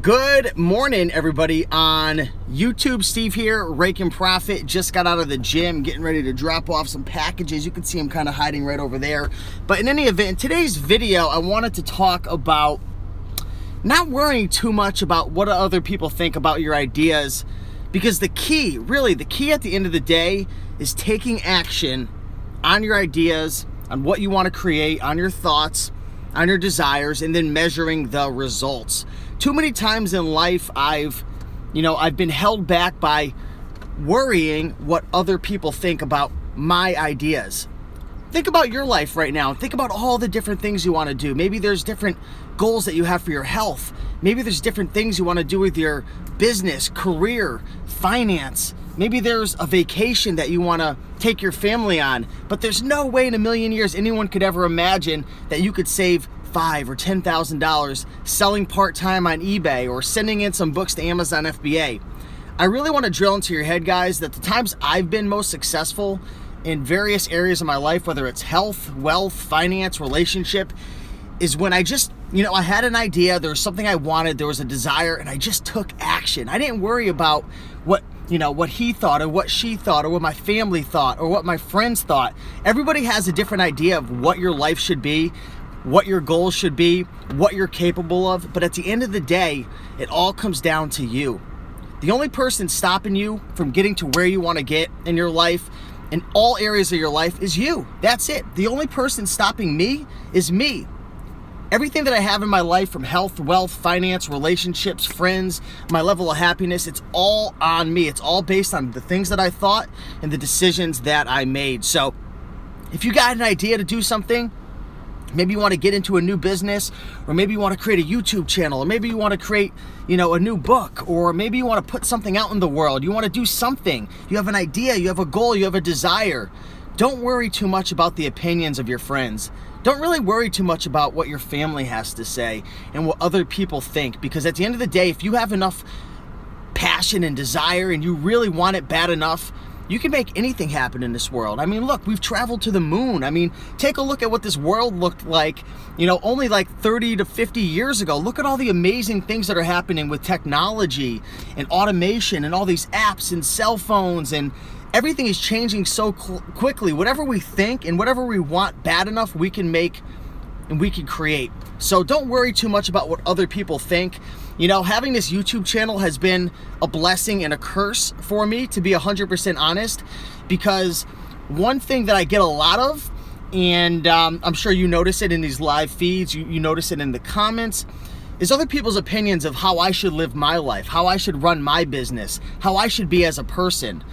Good morning, everybody on YouTube. Steve here, Rake and Profit. Just got out of the gym, getting ready to drop off some packages. You can see I'm kind of hiding right over there. But in any event, in today's video, I wanted to talk about not worrying too much about what other people think about your ideas, because the key, really, the key at the end of the day is taking action on your ideas, on what you want to create, on your thoughts, on your desires, and then measuring the results. Too many times in life, I've been held back by worrying what other people think about my ideas. Think about your life right now. Think about all the different things you want to do. Maybe there's different goals that you have for your health. Maybe there's different things you want to do with your business, career, finance. Maybe there's a vacation that you want to take your family on, but there's no way in a million years anyone could ever imagine that you could save $5,000 or $10,000 selling part-time on eBay or sending in some books to Amazon FBA. I really want to drill into your head, guys, that the times I've been most successful in various areas of my life, whether it's health, wealth, finance, relationship, is when I just, I had an idea, there was something I wanted, there was a desire, and I just took action. I didn't worry about what he thought or what she thought or what my family thought or what my friends thought. Everybody has a different idea of what your life should be, what your goals should be, what you're capable of. But at the end of the day, it all comes down to you. The only person stopping you from getting to where you want to get in your life, in all areas of your life, is you. That's it. The only person stopping me is me. Everything that I have in my life, from health, wealth, finance, relationships, friends, my level of happiness, it's all on me. It's all based on the things that I thought and the decisions that I made. So if you got an idea to do something, maybe you want to get into a new business, or maybe you want to create a YouTube channel, or maybe you want to create, a new book, or maybe you want to put something out in the world. You want to do something. You have an idea, you have a goal, you have a desire. Don't worry too much about the opinions of your friends. Don't really worry too much about what your family has to say and what other people think, because at the end of the day, if you have enough passion and desire and you really want it bad enough, you can make anything happen in this world. I mean, look, we've traveled to the moon. I mean, take a look at what this world looked like, only like 30 to 50 years ago. Look at all the amazing things that are happening with technology and automation and all these apps and cell phones, and everything is changing so quickly. Whatever we think and whatever we want bad enough, we can make and we can create. So don't worry too much about what other people think. Having this YouTube channel has been a blessing and a curse for me, to be 100% honest, because one thing that I get a lot of, and I'm sure you notice it in these live feeds, you notice it in the comments, is other people's opinions of how I should live my life, how I should run my business, how I should be as a person.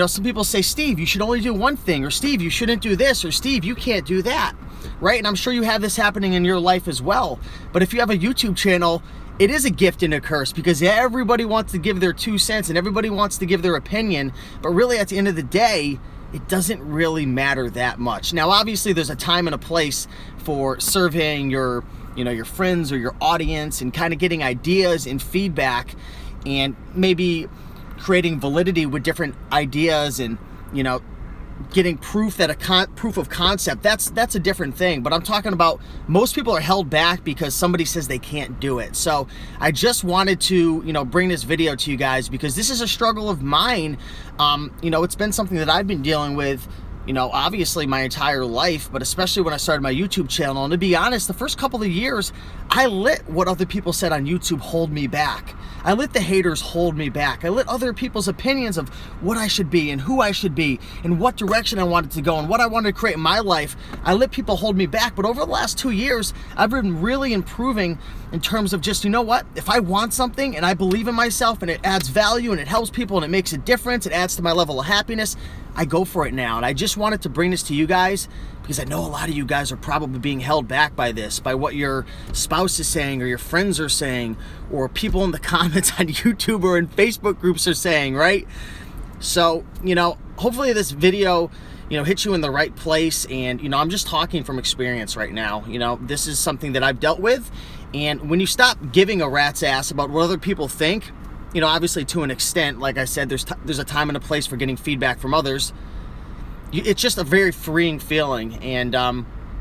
Some people say, Steve, you should only do one thing, or Steve, you shouldn't do this, or Steve, you can't do that, right? And I'm sure you have this happening in your life as well. But if you have a YouTube channel, it is a gift and a curse, because everybody wants to give their 2 cents and everybody wants to give their opinion. But really, at the end of the day, it doesn't really matter that much. Now, obviously, there's a time and a place for surveying your friends or your audience and kind of getting ideas and feedback, and maybe creating validity with different ideas, and getting proof that proof of concept. That's a different thing. But I'm talking about, most people are held back because somebody says they can't do it. So I just wanted to bring this video to you guys, because this is a struggle of mine. It's been something that I've been dealing with obviously my entire life, but especially when I started my YouTube channel. And to be honest, the first couple of years, I let what other people said on YouTube hold me back. I let the haters hold me back. I let other people's opinions of what I should be and who I should be and what direction I wanted to go and what I wanted to create in my life. I let people hold me back. But over the last 2 years, I've been really improving in terms of just, if I want something and I believe in myself and it adds value and it helps people and it makes a difference, it adds to my level of happiness, I go for it now. And I just wanted to bring this to you guys, because I know a lot of you guys are probably being held back by this, by what your spouse is saying or your friends are saying, or people in the comments on YouTube or in Facebook groups are saying, right? So, hopefully this video, hits you in the right place. And, I'm just talking from experience right now. This is something that I've dealt with. And when you stop giving a rat's ass about what other people think, obviously to an extent, like I said, there's a time and a place for getting feedback from others. It's just a very freeing feeling, and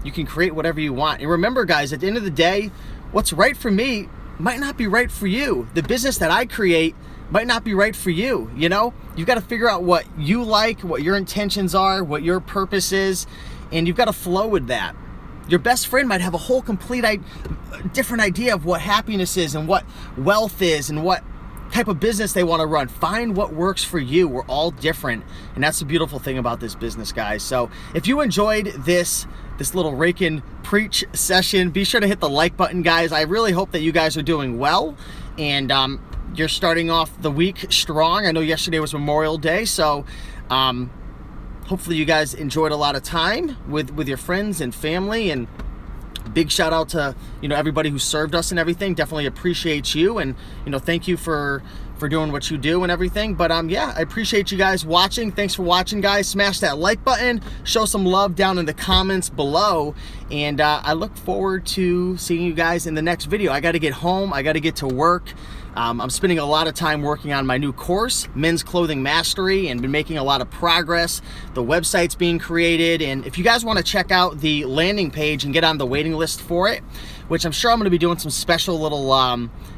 you can create whatever you want. And remember, guys, at the end of the day, what's right for me might not be right for you. The business that I create might not be right for you. You know, you've got to figure out what you like, what your intentions are, what your purpose is, and you've got to flow with that. Your best friend might have a whole different idea of what happiness is and what wealth is and what type of business they want to run. Find what works for you. We're all different, and that's the beautiful thing about this business, guys. So if you enjoyed this little rake and preach session, be sure to hit the like button, guys. I really hope that you guys are doing well, and you're starting off the week strong. I know yesterday was Memorial Day, so hopefully you guys enjoyed a lot of time with your friends and family, and big shout out to, you know, everybody who served us and everything. Definitely appreciate you, and, you know, thank you for doing what you do and everything. But yeah, I appreciate you guys watching. Thanks for watching, guys. Smash that like button, show some love down in the comments below, and I look forward to seeing you guys in the next video. I got to get home, I got to get to work. I'm spending a lot of time working on my new course, Men's Clothing Mastery, and been making a lot of progress. The website's being created, and if you guys want to check out the landing page and get on the waiting list for it, which I'm sure I'm going to be doing some special little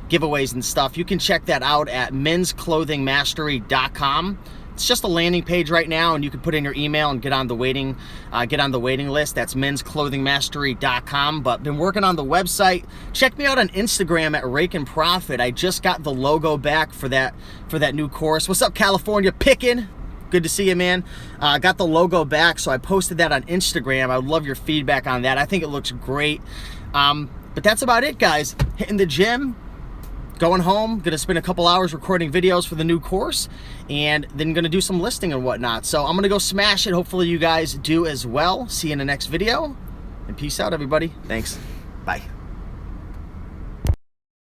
giveaways and stuff, you can check that out at mensclothingmastery.com. It's just a landing page right now, and you can put in your email and get on the waiting list. That's mensclothingmastery.com. But been working on the website. Check me out on Instagram at Rake and Profit. I just got the logo back for that new course. What's up, California Pickin'? Good to see you, man. Got the logo back, so I posted that on Instagram. I would love your feedback on that. I think it looks great. But that's about it, guys. Hitting the gym, going home, gonna spend a couple hours recording videos for the new course, and then gonna do some listing and whatnot. So I'm gonna go smash it. Hopefully you guys do as well. See you in the next video, and peace out, everybody. Thanks. Bye.